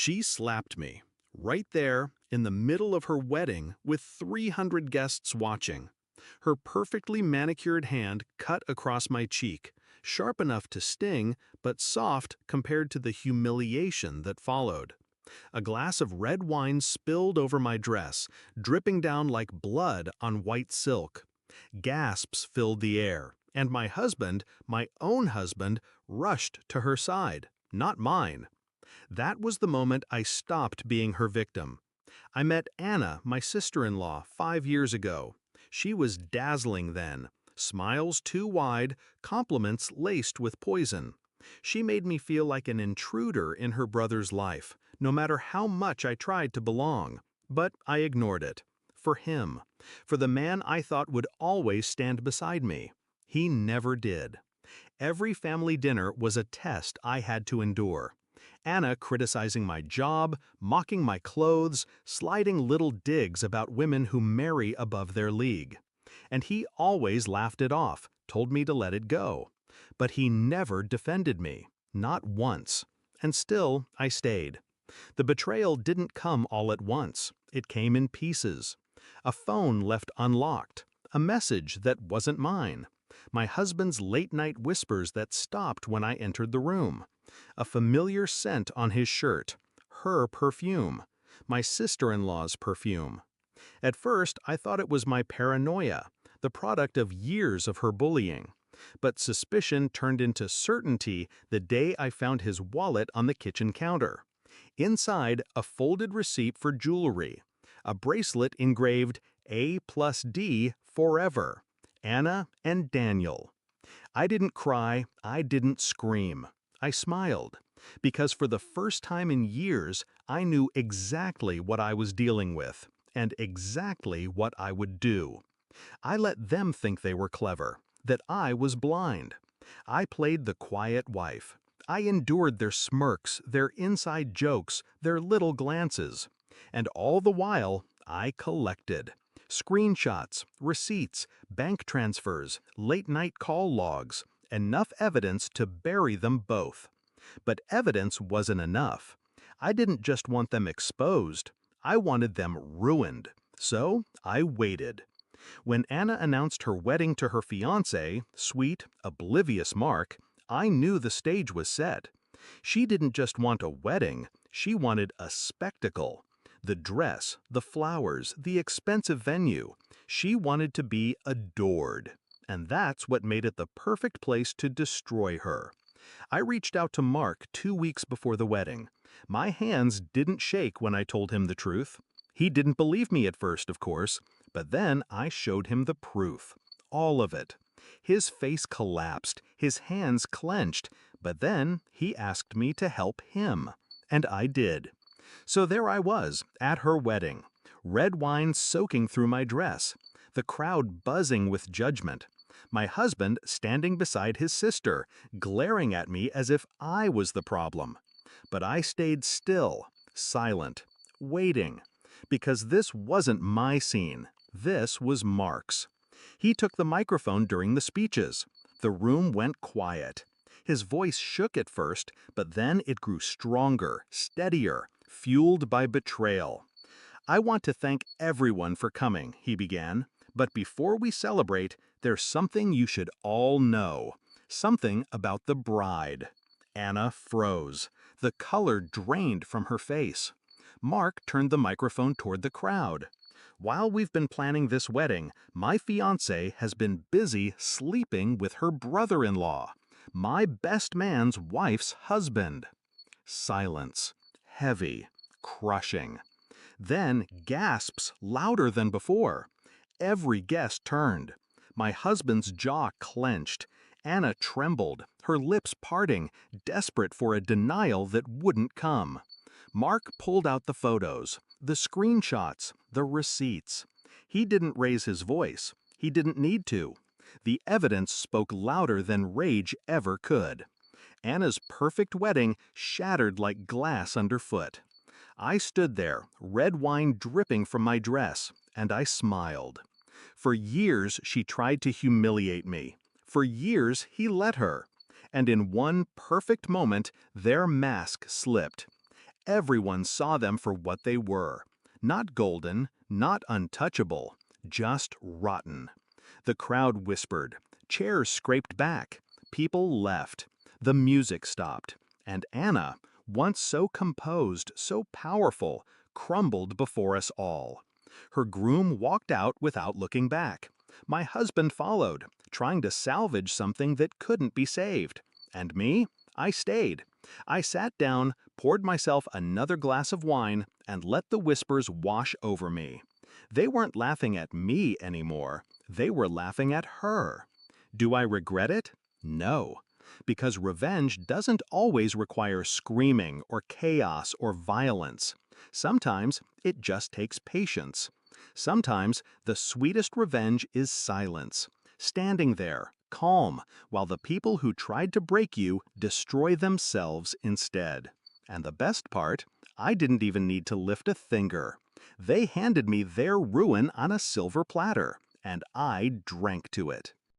She slapped me, right there, in the middle of her wedding with 300 guests watching. Her perfectly manicured hand cut across my cheek, sharp enough to sting, but soft compared to the humiliation that followed. A glass of red wine spilled over my dress, dripping down like blood on white silk. Gasps filled the air, and my husband, my own husband, rushed to her side, not mine. That was the moment I stopped being her victim. I met Anna, my sister-in-law, 5 years ago. She was dazzling then, smiles too wide, compliments laced with poison. She made me feel like an intruder in her brother's life, no matter how much I tried to belong. But I ignored it. For him. For the man I thought would always stand beside me. He never did. Every family dinner was a test I had to endure. Anna criticizing my job, mocking my clothes, sliding little digs about women who marry above their league. And he always laughed it off, told me to let it go. But he never defended me, not once. And still, I stayed. The betrayal didn't come all at once. It came in pieces. A phone left unlocked. A message that wasn't mine. My husband's late-night whispers that stopped when I entered the room. A familiar scent on his shirt. Her perfume. My sister-in-law's perfume. At first, I thought it was my paranoia, the product of years of her bullying. But suspicion turned into certainty the day I found his wallet on the kitchen counter. Inside, a folded receipt for jewelry. A bracelet engraved A+D forever. Anna and Daniel. I didn't cry, I didn't scream. I smiled. Because for the first time in years, I knew exactly what I was dealing with, and exactly what I would do. I let them think they were clever, that I was blind. I played the quiet wife. I endured their smirks, their inside jokes, their little glances. And all the while, I collected. Screenshots, receipts, bank transfers, late-night call logs, enough evidence to bury them both. But evidence wasn't enough. I didn't just want them exposed, I wanted them ruined. So I waited. When Anna announced her wedding to her fiancé, sweet, oblivious Mark, I knew the stage was set. She didn't just want a wedding, she wanted a spectacle. The dress, the flowers, the expensive venue. She wanted to be adored. And that's what made it the perfect place to destroy her. I reached out to Mark 2 weeks before the wedding. My hands didn't shake when I told him the truth. He didn't believe me at first, of course, but then I showed him the proof. All of it. His face collapsed, his hands clenched, but then he asked me to help him. And I did. So there I was, at her wedding. Red wine soaking through my dress. The crowd buzzing with judgment. My husband standing beside his sister, glaring at me as if I was the problem. But I stayed still, silent, waiting. Because this wasn't my scene. This was Mark's. He took the microphone during the speeches. The room went quiet. His voice shook at first, but then it grew stronger, steadier, fueled by betrayal. "I want to thank everyone for coming," he began. "But before we celebrate, there's something you should all know. Something about the bride." Anna froze. The color drained from her face. Mark turned the microphone toward the crowd. "While we've been planning this wedding, my fiancé has been busy sleeping with her brother-in-law, my best man's wife's husband." Silence. Heavy. Crushing. Then gasps louder than before. Every guest turned. My husband's jaw clenched. Anna trembled, her lips parting, desperate for a denial that wouldn't come. Mark pulled out the photos, the screenshots, the receipts. He didn't raise his voice. He didn't need to. The evidence spoke louder than rage ever could. Anna's perfect wedding shattered like glass underfoot. I stood there, red wine dripping from my dress, and I smiled. For years she tried to humiliate me. For years he let her. And in one perfect moment, their mask slipped. Everyone saw them for what they were. Not golden, not untouchable, just rotten. The crowd whispered, chairs scraped back, people left, the music stopped, and Anna, once so composed, so powerful, crumbled before us all. Her groom walked out without looking back. My husband followed, trying to salvage something that couldn't be saved. And me? I stayed. I sat down, poured myself another glass of wine, and let the whispers wash over me. They weren't laughing at me anymore. They were laughing at her. Do I regret it? No. Because revenge doesn't always require screaming or chaos or violence. Sometimes it just takes patience. Sometimes the sweetest revenge is silence, standing there, calm, while the people who tried to break you destroy themselves instead. And the best part, I didn't even need to lift a finger. They handed me their ruin on a silver platter, and I drank to it.